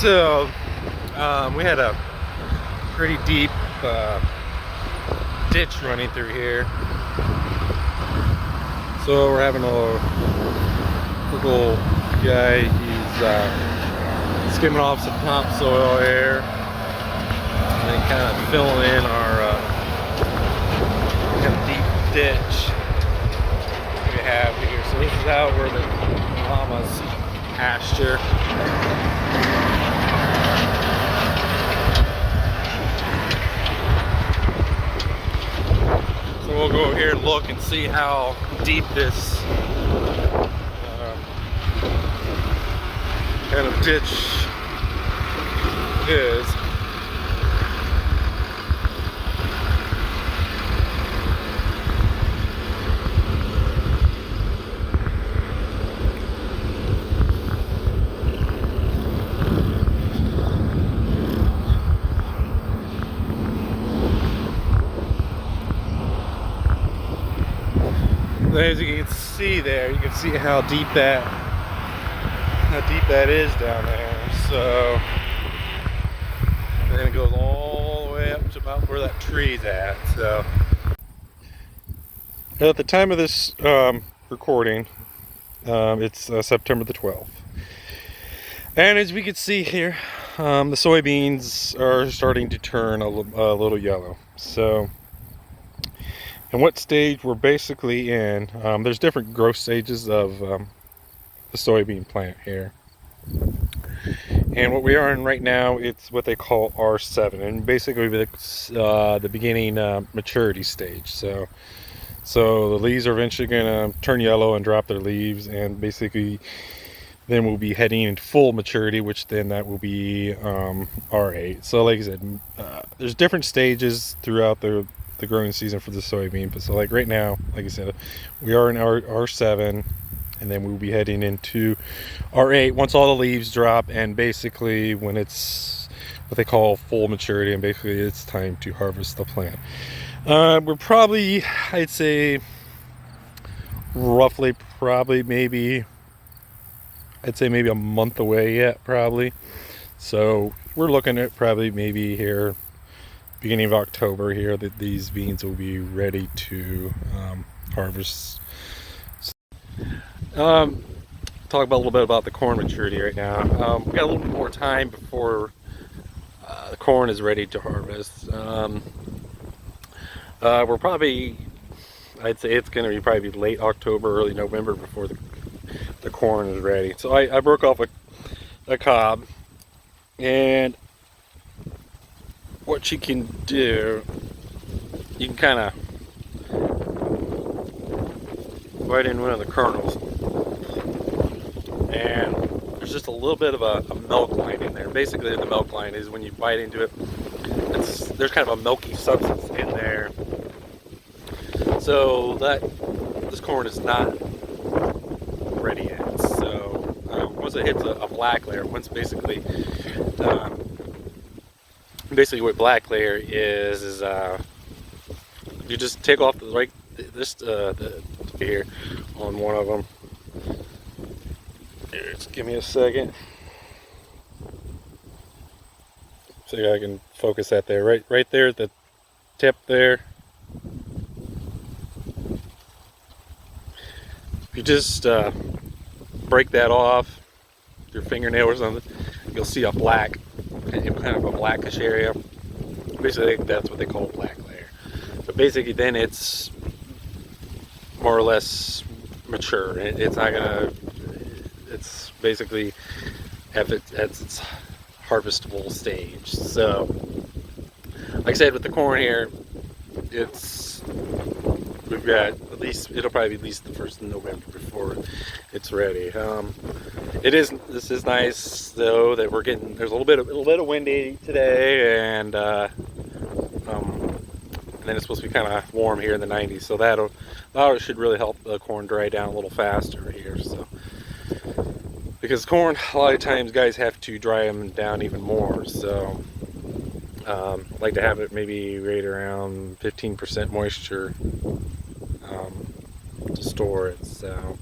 So we had a pretty deep ditch running through here. So we're having a little guy, he's skimming off some topsoil here and then kind of filling in our kind of deep ditch we have here. So this is out where the llamas pasture. So we'll go here and look and see how deep this kind of ditch is. As you can see there, you can see how deep that is down there. So then it goes all the way up to about where that tree's at. So at the time of this recording, it's September the 12th, and as we can see here, the soybeans are starting to turn a little yellow. So and what stage we're basically in, there's different growth stages of the soybean plant here. And what we are in right now, it's what they call R7, and basically the beginning maturity stage. So the leaves are eventually going to turn yellow and drop their leaves, and basically then we'll be heading into full maturity, which then that will be R8. So like I said, there's different stages throughout the growing season for the soybean. But so like right now, like I said, we are in R7, and then we'll be heading into R8 once all the leaves drop, and basically when it's what they call full maturity, and basically it's time to harvest the plant. We're probably, I'd say roughly maybe a month away yet, probably. So we're looking at probably maybe here beginning of October here that these beans will be ready to harvest. Talk about a little bit about the corn maturity right now. We got a little bit more time before the corn is ready to harvest. We're probably, I'd say it's going to be probably late October, early November before the corn is ready. So I broke off a cob, and what you can do, you can kind of bite in one of the kernels, and there's just a little bit of a milk line in there. Basically the milk line is when you bite into it, there's kind of a milky substance in there. So this corn is not ready yet. So once it hits a black layer, once basically what black layer is you just take off the here on one of them. Here, just give me a second. So I can focus that there, right there at the tip there. If you just break that off with your fingernail or something, you'll see a black, kind of a blackish area. Basically that's what they call a black layer. So basically then it's more or less mature. It's not gonna, it's basically at its harvestable stage. So like I said, with the corn here, we've got at least, it'll probably be at least the 1st of November before it's ready. This is nice though that we're getting, there's a little bit of windy today, and then it's supposed to be kind of warm here in the 90s, so that should really help the corn dry down a little faster here. So because corn, a lot of times guys have to dry them down even more, so I like to have it maybe right around 15% moisture to store it. So